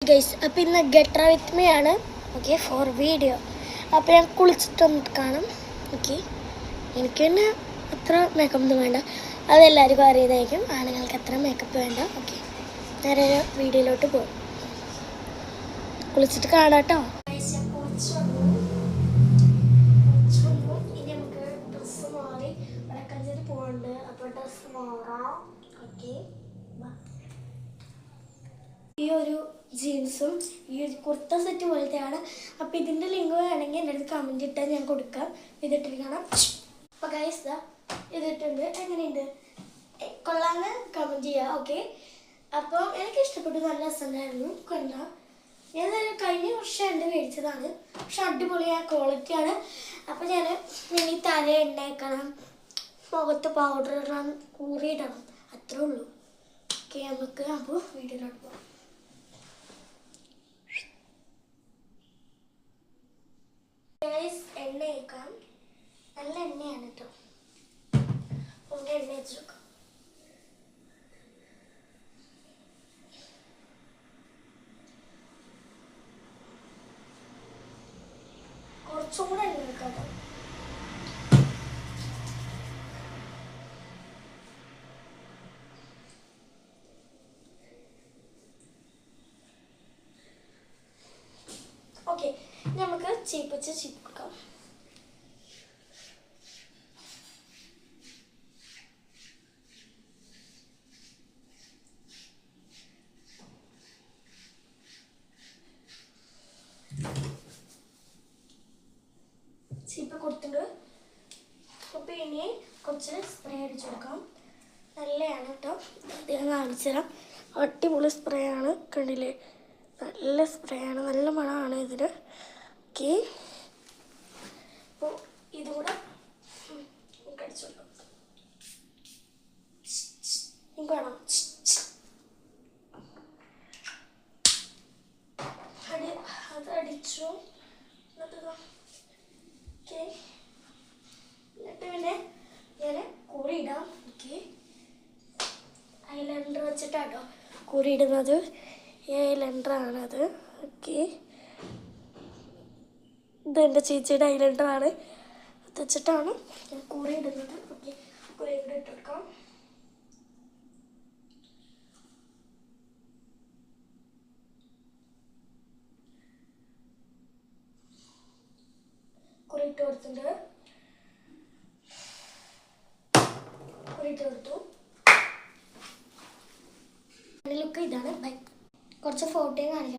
Guys അപ്പോൾ ഇന്ന് get with me ആണ്. Okay, for video. അപ്പോൾ ഞാൻ കുളിച്ചിട്ട് വന്നിട്ട് കാണാം. ഓക്കെ, എനിക്ക് തന്നെ അത്ര മേക്കപ്പ് ഒന്നും വേണ്ട, അതെല്ലാവർക്കും അറിയതായിരിക്കും. ആണുങ്ങൾക്ക് അത്ര മേക്കപ്പ് വേണ്ട. ഓക്കെ, നേരെ വീഡിയോയിലോട്ട് പോകും. കുളിച്ചിട്ട് കാണാം കേട്ടോ. ഇനി നമുക്ക് ഡ്രസ്സ് മാറി വടക്കഞ്ചേരി പോകുന്നുണ്ട്. അപ്പോൾ ഡ്രസ്സ് മാറാം. ഓക്കെ, ഈ ഒരു ജീൻസും ഈ ഒരു കുർത്ത സെറ്റ് പോലത്തെയാണ്. അപ്പോൾ ഇതിൻ്റെ ലിങ്ക് വേണമെങ്കിൽ എൻ്റെ അടുത്ത് കമൻറ്റ് ഇട്ടാൽ ഞാൻ കൊടുക്കാം. ഇതിട്ടിരിക്കണം. അപ്പോൾ ഗൈസ് ദാ ഇതിട്ടുണ്ട്. എങ്ങനെയുണ്ട്, കൊള്ളാമെന്ന് കമൻറ്റ് ചെയ്യുക. ഓക്കെ, അപ്പോൾ എനിക്ക് ഇഷ്ടപ്പെട്ടു, നല്ല രസമുണ്ടായിരുന്നു. കണ്ട ഞാൻ കഴിഞ്ഞ വർഷം എൻ്റെ മേടിച്ചതാണ്, പക്ഷെ അടിപൊളിയായ ക്വാളിറ്റിയാണ്. അപ്പോൾ ഞാൻ ഇനി തല എണ്ണയ്ക്കണം, മുഖത്ത് പൗഡർ ഇടണം, കൂറിയിടണം, അത്രേ ഉള്ളൂ. ഓക്കെ, നമുക്ക് അപ്പോൾ വീഡിയോയിലോട്ട് പോകാം. എണ്ണ തേക്കാം. നല്ല എണ്ണയാണ് കേട്ടോ. ഒന്ന് എണ്ണ വെച്ചെടുക്കാം. കുറച്ചും കൂടെ എണ്ണ വെക്കാം. ഓക്കെ, നമുക്ക് ചീപ്പിച്ച് ചീപ്പിക്കാം. ചീപ്പ് കൊടുത്തിട്ട് അപ്പോൾ ഇനി കുറച്ച് സ്പ്രേ അടിച്ചു കൊടുക്കാം. നല്ലതാണ് കേട്ടോ, അദ്ദേഹം കാണിച്ചു തരാം. അടിപൊളി സ്പ്രേ ആണ്, കണ്ടില്ലേ, നല്ല സ്പ്രേ ആണ്, നല്ല മണമാണ് ഇതിന്. ഓക്കെ, അപ്പോൾ ഇതുകൂടെ അടിച്ചു കൊടുക്കാം. കാണാം, അത് അടിച്ചു. ഓക്കെ, എന്നിട്ട് പിന്നെ ഞാൻ കുറി ഇടാം. ഓക്കെ, ഐലൈനർ വെച്ചിട്ടാട്ടോ കുറി ഇടുന്നത്. ഈ ഐലൈനറാണത്. ഓക്കെ, ഇത് എൻ്റെ ചേച്ചിയുടെ ഐലൈനറാണ്, അത് വെച്ചിട്ടാണ് ഞാൻ കുറി ഇടുന്നത്. ഓക്കെ, കുറി ഇവിടെ ഇട്ടെടുക്കാം. കുറിയിട്ട് കൊടുത്തിട്ടുണ്ട്, കുറിയിട്ട് കൊടുത്തു. ലുക്ക് ഇതാണ്. ബൈ, കുറച്ച് ഫോട്ടോയും കാണിക്കാം.